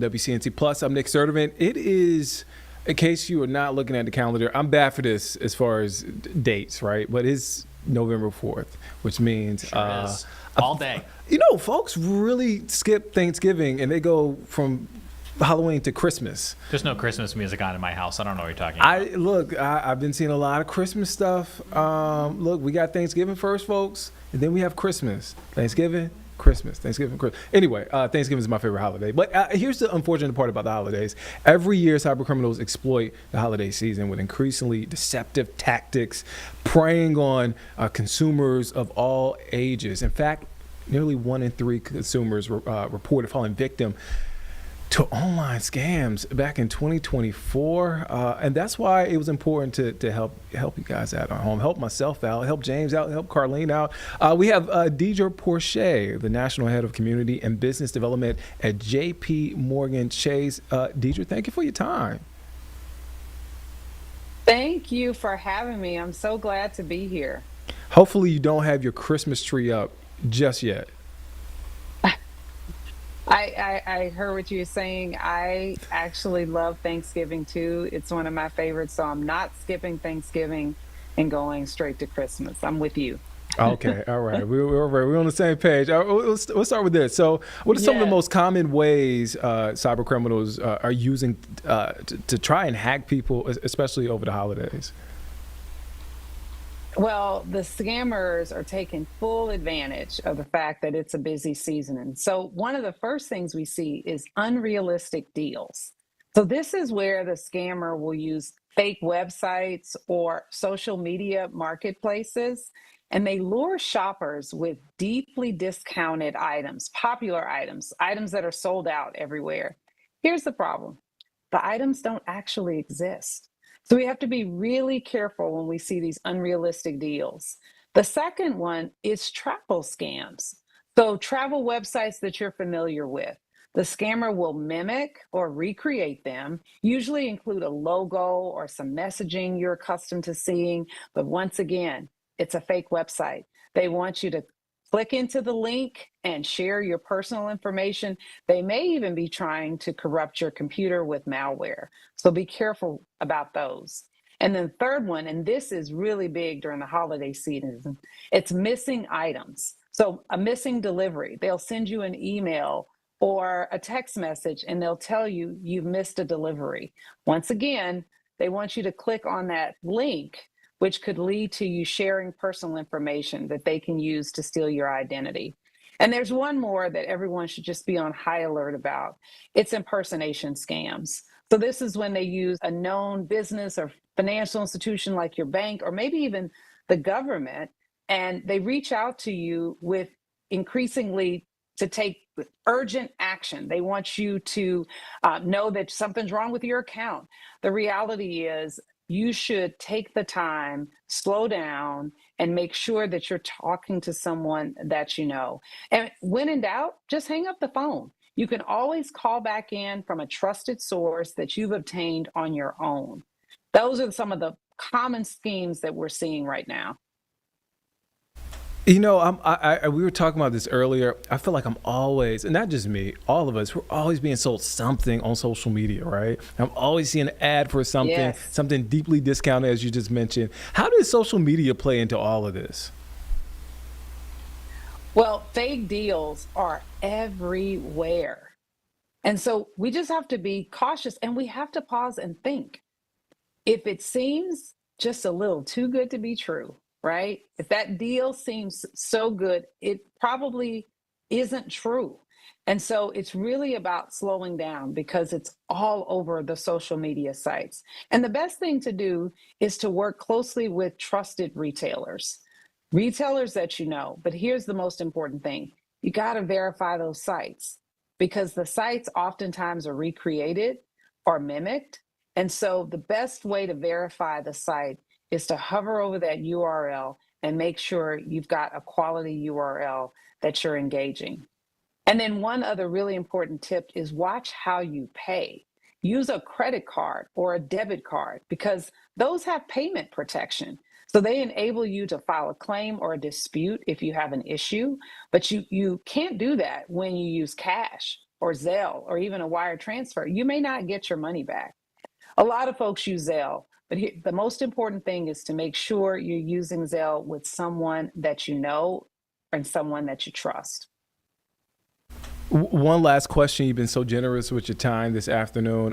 WCNC Plus. I'm Nick Sertivant. It is, in case you are not looking at the calendar, I'm bad for this as far as dates, right? But it's November 4th, which means Sure is. All day. Folks really skip Thanksgiving and they go from Halloween to Christmas. There's no Christmas music on in my house. I don't know what you're talking about. I've been seeing a lot of Christmas stuff. Look, we got Thanksgiving first, folks, and then we have Christmas. Thanksgiving, Christmas. Anyway, Thanksgiving is my favorite holiday. But here's the unfortunate part about the holidays. Every year, cybercriminals exploit the holiday season with increasingly deceptive tactics, preying on consumers of all ages. In fact, nearly 1 in 3 consumers reported falling victim to online scams back in 2024, and that's why it was important to help you guys out at home, help myself out, help James out, help Carlene out. We have Diedra Porche, the National Head of Community and Business Development at JPMorgan Chase. Diedra, thank you for your time. Thank you for having me. I'm so glad to be here. Hopefully you don't have your Christmas tree up just yet. I heard what you were saying. I actually love Thanksgiving too. It's one of my favorites. So I'm not skipping Thanksgiving and going straight to Christmas. I'm with you. Okay, all right. We're on the same page. Let's start with this. So what are some of the most common ways cyber criminals are using to try and hack people, especially over the holidays? Well, the scammers are taking full advantage of the fact that it's a busy season. And so one of the first things we see is unrealistic deals. So this is where the scammer will use fake websites or social media marketplaces, and they lure shoppers with deeply discounted items, popular items, items that are sold out everywhere. Here's the problem. The items don't actually exist. So we have to be really careful when we see these unrealistic deals. The second one is travel scams. So travel websites that you're familiar with. The scammer will mimic or recreate them, usually include a logo or some messaging you're accustomed to seeing. But once again, it's a fake website. They want you to click into the link and share your personal information. They may even be trying to corrupt your computer with malware. So be careful about those. And then third one, and this is really big during the holiday season, it's missing items. So a missing delivery. They'll send you an email or a text message and they'll tell you you've missed a delivery. Once again, they want you to click on that link, which could lead to you sharing personal information that they can use to steal your identity. And there's one more that everyone should just be on high alert about. It's impersonation scams. So this is when they use a known business or financial institution like your bank or maybe even the government, and they reach out to you with increasingly to take urgent action. They want you to know that something's wrong with your account. The reality is you should take the time, slow down, and make sure that you're talking to someone that you know. And when in doubt, just hang up the phone. You can always call back in from a trusted source that you've obtained on your own. Those are some of the common schemes that we're seeing right now. We were talking about this earlier. I feel like I'm always, and not just me, all of us, we're always being sold something on social media, right? I'm always seeing an ad for something, Yes. something deeply discounted, as you just mentioned. How does social media play into all of this? Well, fake deals are everywhere. And so we just have to be cautious and we have to pause and think. If it seems just a little too good to be true, right? If that deal seems so good, it probably isn't true. And so it's really about slowing down because it's all over the social media sites. And the best thing to do is to work closely with trusted retailers that you know. But here's the most important thing. You got to verify those sites because the sites oftentimes are recreated or mimicked. And so the best way to verify the site is to hover over that URL and make sure you've got a quality URL that you're engaging. And then one other really important tip is watch how you pay. Use a credit card or a debit card because those have payment protection. So they enable you to file a claim or a dispute if you have an issue, but you can't do that when you use cash. or Zelle or even a wire transfer, you may not get your money back. A lot of folks use Zelle, but the most important thing is to make sure you're using Zelle with someone that you know and someone that you trust. One last question. You've been so generous with your time this afternoon.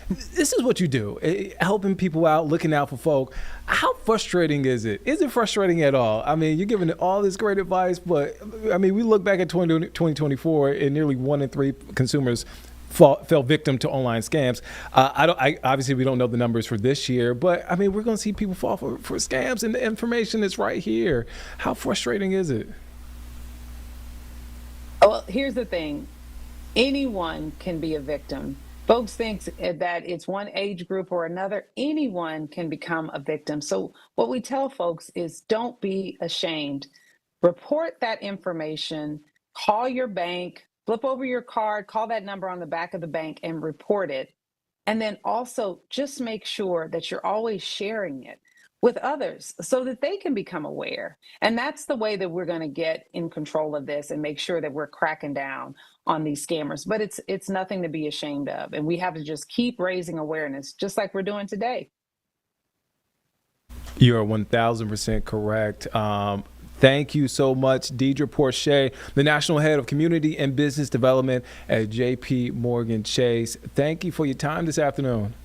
This is what you do, helping people out, looking out for folk. How frustrating is it? Is it frustrating at all? I mean, you're giving all this great advice, but I mean, we look back at 2024 and nearly 1 in 3 consumers fell victim to online scams. Obviously, we don't know the numbers for this year, but I mean, we're going to see people fall for scams, and the information is right here. How frustrating is it? Well, here's the thing. Anyone can be a victim. Folks think that it's one age group or another. Anyone can become a victim. So what we tell folks is don't be ashamed. Report that information, call your bank, flip over your card, call that number on the back of the bank and report it. And then also just make sure that you're always sharing it with others so that they can become aware. And that's the way that we're going to get in control of this and make sure that we're cracking down on these scammers. But it's nothing to be ashamed of. And we have to just keep raising awareness, just like we're doing today. You are 1,000% correct. Thank you so much, Diedra Porche, the National Head of Community and Business Development at JPMorgan Chase. Thank you for your time this afternoon.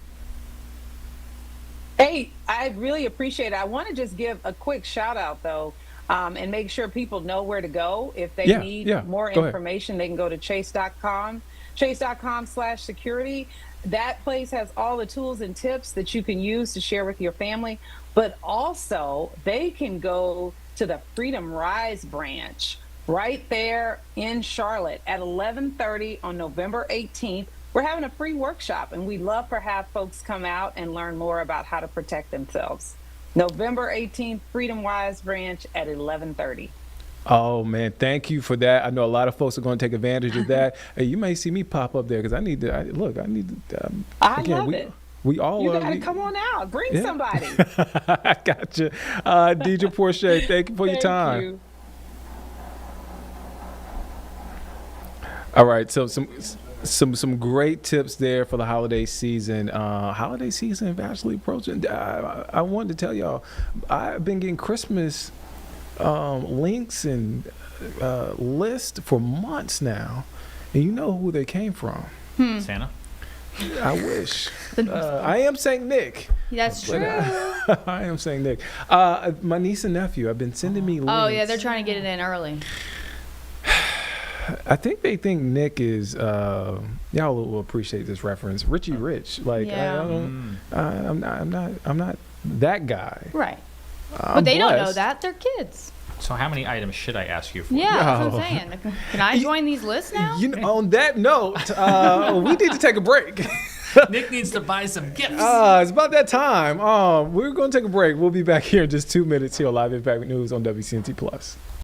Hey, I really appreciate it. I want to just give a quick shout out, though, and make sure people know where to go. If they need more information, they can go to chase.com, chase.com/security. That place has all the tools and tips that you can use to share with your family. But also, they can go to the Freedom Rise branch right there in Charlotte at 11:30 on November 18th. We're having a free workshop, and we'd love to have folks come out and learn more about how to protect themselves. November 18th, Freedom Wise branch at 11:30. Oh, man, thank you for that. I know a lot of folks are going to take advantage of that. Hey, you may see me pop up there because I need to. I love it. We all you got to come on out. Bring somebody. I got you. Diedra Porche, thank you for your time. You. All right, so some great tips there for the holiday season. Holiday season actually approaching. I wanted to tell y'all, I've been getting Christmas links and lists for months now, and you know who they came from? Santa. I wish. I am Saint Nick. That's true. I am Saint Nick. My niece and nephew have been sending me links. Oh yeah, they're trying to get it in early. I think they think Nick is. Y'all will appreciate this reference. Richie Rich. Like Yeah. I'm not that guy. Right. I'm But they don't know blessed. that. They're kids. So how many items should I ask you for? Yeah, that's what No. I'm saying. Can I join these lists now? You know, on that note, we need to take a break. Nick needs to buy some gifts. It's about that time. We're going to take a break. We'll be back here in just 2 minutes here on Live Impact News on WCNT Plus.